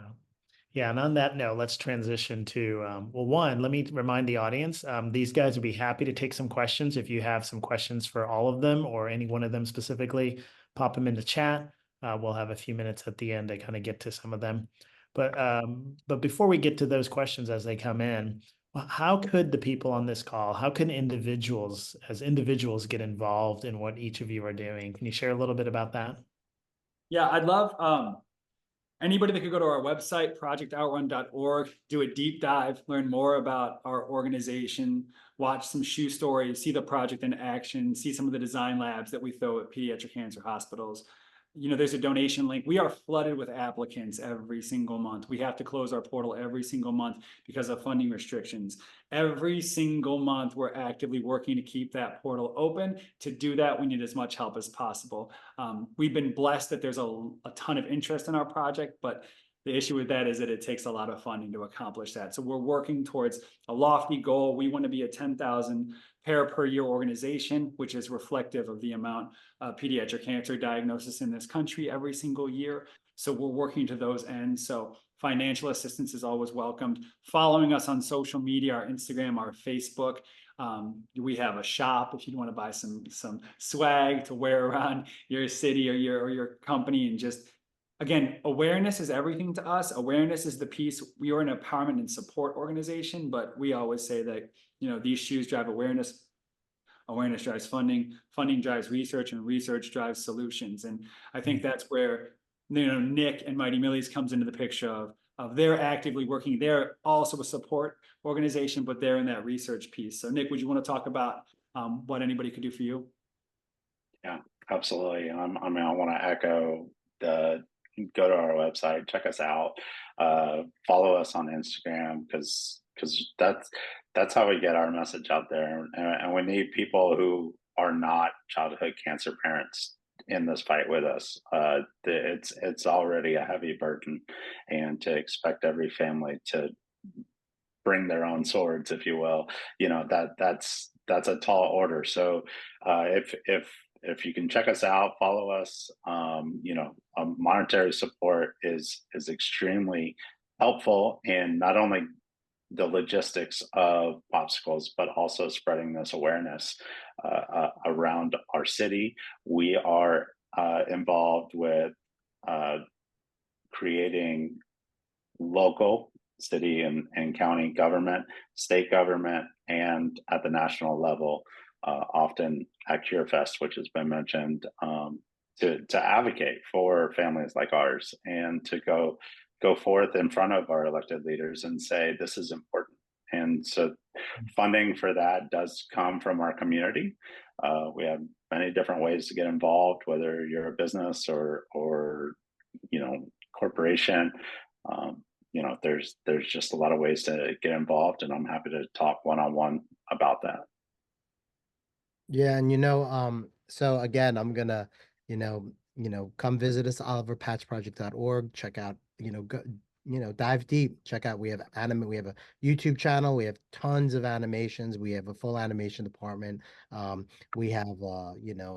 Yeah, and on that note, let's transition to, well, one, let me remind the audience, these guys would be happy to take some questions. If you have some questions for all of them or any one of them specifically, pop them in the chat. We'll have a few minutes at the end to kind of get to some of them. But before we get to those questions as they come in, how could the people on this call, how can individuals, as individuals, get involved in what each of you are doing? Can you share a little bit about that? Yeah, I'd love anybody that could go to our website, projectoutrun.org, do a deep dive, learn more about our organization, watch some shoe stories, see the project in action, see some of the design labs that we throw at pediatric cancer hospitals. You know, there's a donation link. We are flooded with applicants every single month. We have to close our portal every single month because of funding restrictions. Every single month, we're actively working to keep that portal open. To do that, we need as much help as possible. We've been blessed that there's a ton of interest in our project, but the issue with that is that it takes a lot of funding to accomplish that. So we're working towards a lofty goal. We want to be a 10,000 pair per year organization, which is reflective of the amount of pediatric cancer diagnosis in this country every single year. So we're working to those ends. So financial assistance is always welcomed. Following us on social media, our Instagram, our Facebook. We have a shop if you want to buy some swag to wear around your city or your company. And just, again, awareness is everything to us. Awareness is the piece. We are an empowerment and support organization, but we always say that, you know, these shoes drive awareness. Awareness drives funding. Funding drives research, and research drives solutions. And I think that's where, you know, Nick and Mighty Millies comes into the picture of they're actively working. They're also a support organization, but they're in that research piece. So Nick, would you want to talk about what anybody could do for you? Yeah, absolutely. I mean, I want to echo go to our website, check us out, follow us on Instagram, because that's how we get our message out there. And we need people who are not childhood cancer parents in this fight with us. It's already a heavy burden, and to expect every family to bring their own swords, if you will, you know, that's a tall order. So if you can check us out, follow us, you know, monetary support is extremely helpful in not only the logistics of popsicles, but also spreading this awareness around our city. We are involved with creating local city and county government, state government, and at the national level, often at CureFest, which has been mentioned, to advocate for families like ours, and to go forth in front of our elected leaders and say this is important. And so funding for that does come from our community. We have many different ways to get involved, whether you're a business or you know, corporation. You know, there's just a lot of ways to get involved, and I'm happy to talk one-on-one about that. Yeah, and you know, so again, I'm gonna, come visit us, oliverpatchproject.org. Check out, dive deep. Check out, we have we have a YouTube channel, we have tons of animations, we have a full animation department. We have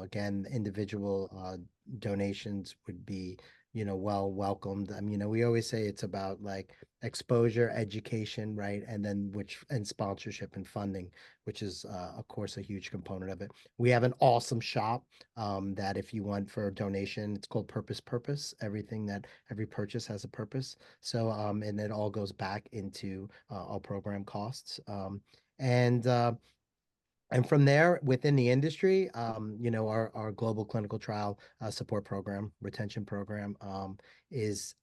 again, individual donations would be, well welcomed. I mean, we always say it's about like exposure, education, right? And then and sponsorship and funding, which is of course a huge component of it. We have an awesome shop that if you want for a donation, it's called Purpose. Every purchase has a purpose. So and it all goes back into our program costs. And from there, within the industry, our global clinical trial support program, retention program, is,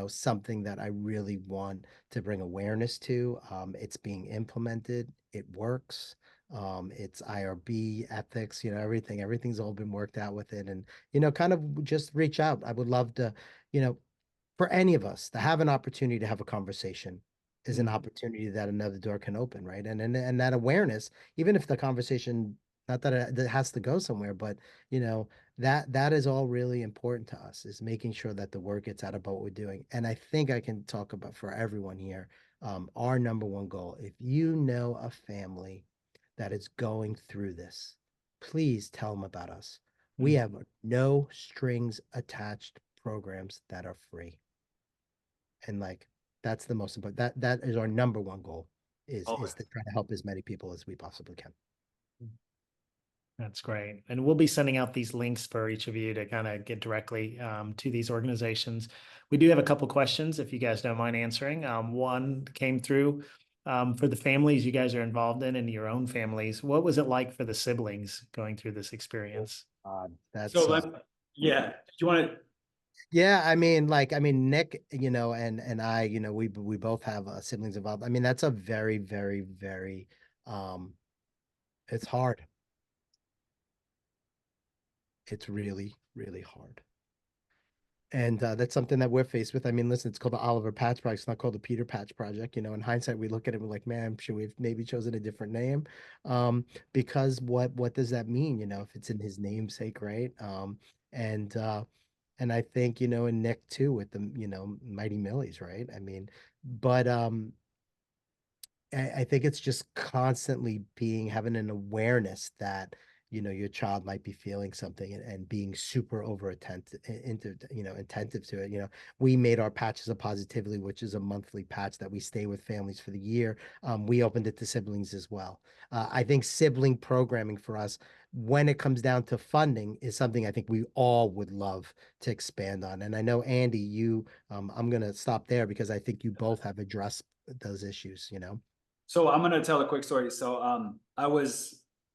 something that I really want to bring awareness to. It's being implemented. It works. It's IRB ethics, everything's all been worked out with it. And, kind of just reach out. I would love to, for any of us to have an opportunity to have a conversation is an opportunity that another door can open, right? And that awareness, even if the conversation, not that it has to go somewhere, but that is all really important to us, is making sure that the word gets out about what we're doing. And I think I can talk about for everyone here, our number one goal. If you know a family that is going through this, please tell them about us. We have no strings attached programs that are free. And like, That's the most important. That is our number one goal is Always. to try to help as many people as we possibly can. That's great. And we'll be sending out these links for each of you to kind of get directly to these organizations. We do have a couple questions if you guys don't mind answering. One came through for the families you guys are involved in and your own families. What was it like for the siblings going through this experience? That's So yeah, do you want to? yeah, I mean, Nick, and I, we both have siblings involved. I mean, that's a very, very, very, it's hard. It's really, really hard. And that's something that we're faced with. I mean, listen, it's called the Oliver Patch Project. It's not called the Peter Patch Project. In hindsight, we look at it, we're like, man, should we have maybe chosen a different name? Because what does that mean? If it's in his namesake, right? And I think, and Nick too with the, Mighty Millies, right? I mean, but I think it's just constantly having an awareness that your child might be feeling something and being super over attentive attentive to it. We made our patches of positivity, which is a monthly patch that we stay with families for the year. We opened it to siblings as well. I think sibling programming for us, when it comes down to funding, is something I think we all would love to expand on. And I know, Andy, I'm going to stop there because I think you both have addressed those issues. So I'm gonna tell a quick story. So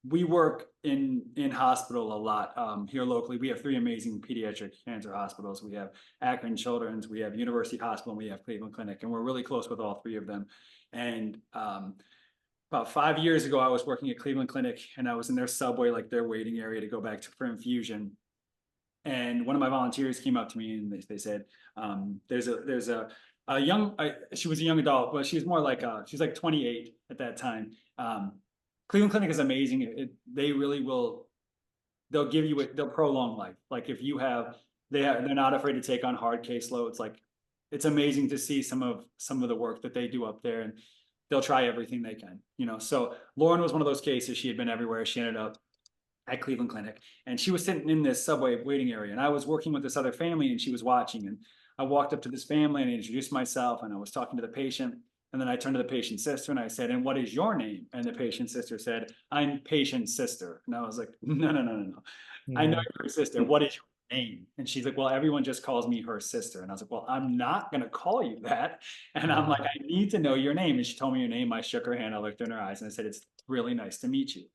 we work in hospital a lot here locally. We have 3 amazing pediatric cancer hospitals. We have Akron Children's, we have University Hospital, and we have Cleveland Clinic, and we're really close with all 3 of them. And about 5 years ago, I was working at Cleveland Clinic, and I was in their subway, like their waiting area to go back for infusion. And one of my volunteers came up to me and they said, there's a young, she was a young adult, but she was more like, she's like 28 at that time. Cleveland Clinic is amazing. They really will, they'll give you, they'll prolong life. Like if you have, they're not afraid to take on hard caseloads. Like it's amazing to see some of the work that they do up there, and they'll try everything they can, So Lauren was one of those cases. She had been everywhere. She ended up at Cleveland Clinic, and she was sitting in this subway waiting area, and I was working with this other family, and she was watching, and I walked up to this family and I introduced myself, and I was talking to the patient, and then I turned to the patient's sister and I said, "And what is your name?" And the patient's sister said, "I'm patient's sister." And I was like, no. I know you're her sister. What is your name? And she's like, "Well, everyone just calls me her sister." And I was like, "Well, I'm not going to call you that." And I'm like, "I need to know your name." And she told me your name. I shook her hand. I looked in her eyes and I said, "It's really nice to meet you."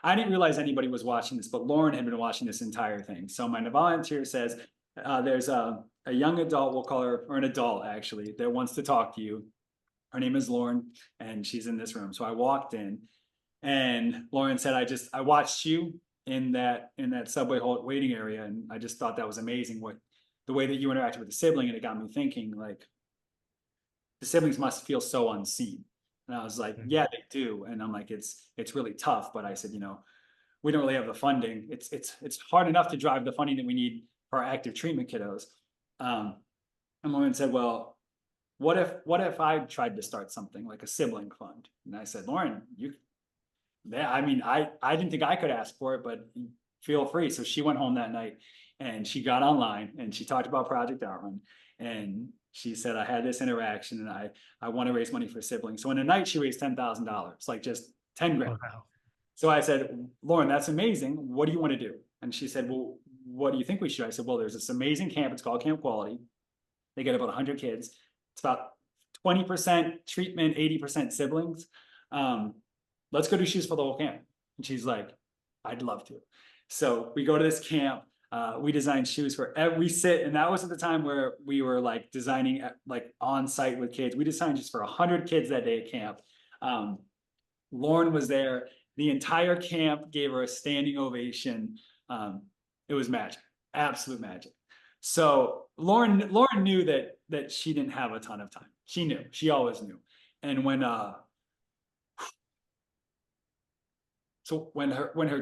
I didn't realize anybody was watching this, but Lauren had been watching this entire thing. So my volunteer says, there's a young adult, we'll call her, or an adult actually, that wants to talk to you. Her name is Lauren, and she's in this room. So I walked in, and Lauren said, I watched you in that subway waiting area, and I just thought that was amazing, the way that you interacted with the sibling, and it got me thinking, like, the siblings must feel so unseen. And I was like, yeah, they do. And I'm like, it's really tough. But I said, we don't really have the funding. It's hard enough to drive the funding that we need for our active treatment kiddos. And Lauren said, "Well, what if I tried to start something like a sibling fund?" And I said, "Lauren, I didn't think I could ask for it, but feel free." So she went home that night and she got online and she talked about Project Outrun, and she said, "I had this interaction and I want to raise money for siblings." So in a night, she raised $10,000, like just 10 grand. Wow. So I said, "Lauren, that's amazing. What do you want to do?" And she said, "Well, what do you think we should?" I said, "Well, there's this amazing camp. It's called Camp Quality. They get about 100 kids. It's about 20% treatment, 80% siblings. Let's go do shoes for the whole camp." And she's like, "I'd love to." So we go to this camp. We designed shoes for every sit. And that was at the time where we were like designing like on site with kids. We designed just for 100 kids that day at camp. Lauren was there. The entire camp gave her a standing ovation. It was magic, absolute magic. So Lauren knew that she didn't have a ton of time. She knew, she always knew. And when her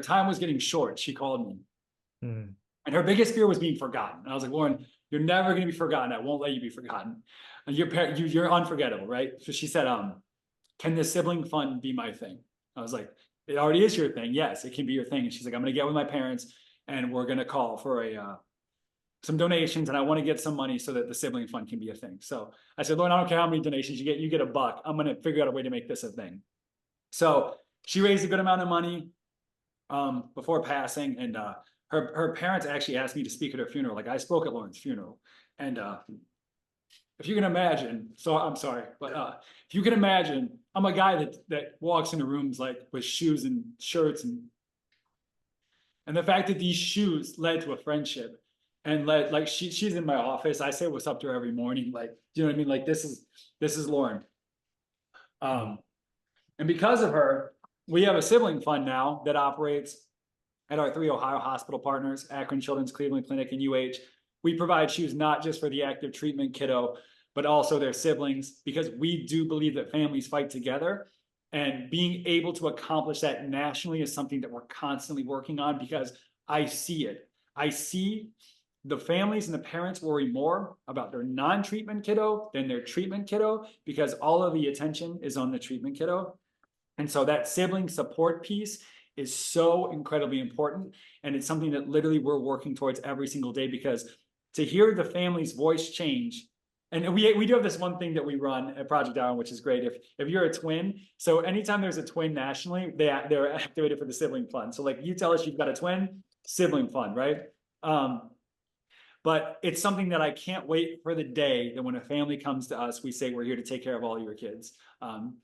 time was getting short, she called me. And her biggest fear was being forgotten. And I was like, "Lauren, you're never going to be forgotten. I won't let you be forgotten. And you're unforgettable, right?" So she said, "Can the sibling fund be my thing?" I was like, "It already is your thing. Yes, it can be your thing." And she's like, "I'm going to get with my parents and we're going to call for some donations and I want to get some money so that the sibling fund can be a thing. So I said, Lauren, I don't care how many donations you get $1. I'm going to figure out a way to make this a thing. So she raised a good amount of money before passing, and her parents actually asked me to speak at her funeral. Like, I spoke at Lauren's funeral, and if you can imagine, so I'm sorry, but if you can imagine, I'm a guy that walks into rooms like with shoes and shirts, and the fact that these shoes led to a friendship and led, like, she's in my office. I say what's up to her every morning. Like, do you know what I mean? Like, this is Lauren. And because of her, we have a sibling fund now that operates at our 3 Ohio hospital partners, Akron Children's, Cleveland Clinic, and UH. We provide shoes not just for the active treatment kiddo, but also their siblings, because we do believe that families fight together. And being able to accomplish that nationally is something that we're constantly working on, because I see it. I see the families and the parents worry more about their non-treatment kiddo than their treatment kiddo, because all of the attention is on the treatment kiddo. And so that sibling support piece is so incredibly important. And it's something that literally we're working towards every single day, because to hear the family's voice change. And we do have this one thing that we run at Project Outrun, which is great. If you're a twin, so anytime there's a twin nationally, they're activated for the sibling fund. So like, you tell us you've got a twin, sibling fund, right? But it's something that I can't wait for the day that when a family comes to us, we say, we're here to take care of all your kids,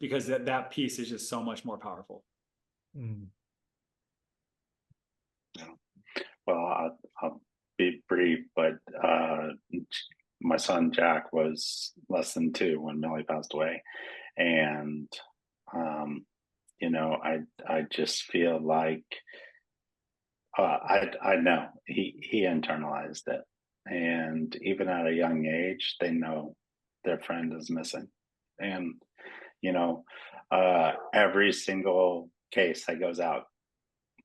because that piece is just so much more powerful. Mm. Well, I'll be brief, but my son Jack was less than 2 when Millie passed away, and you know, I just feel like I know he internalized it, and even at a young age, they know their friend is missing, and you know, every single case that goes out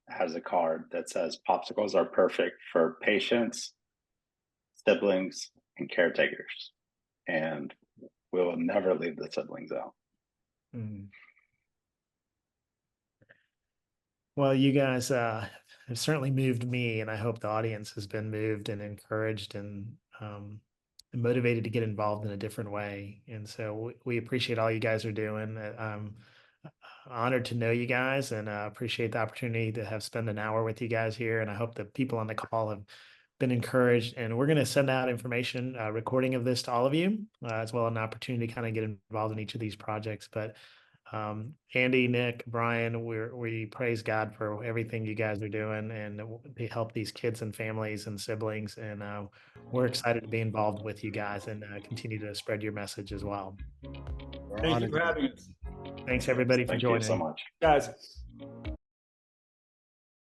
has a card that says popsicles are perfect for patients, siblings, and caretakers, and we will never leave the siblings out. Mm. Well, you guys have certainly moved me, and I hope the audience has been moved and encouraged and motivated to get involved in a different way. And so we appreciate all you guys are doing. I'm honored to know you guys, and appreciate the opportunity to have spent an hour with you guys here. And I hope the people on the call have been encouraged. And we're going to send out information, recording of this to all of you, as well as an opportunity to kind of get involved in each of these projects. But Andy, Nick, Brian, we praise God for everything you guys are doing and to help these kids and families and siblings. And we're excited to be involved with you guys and continue to spread your message as well. Thank you for having us. Thanks everybody for Thank joining. you so much, Guys.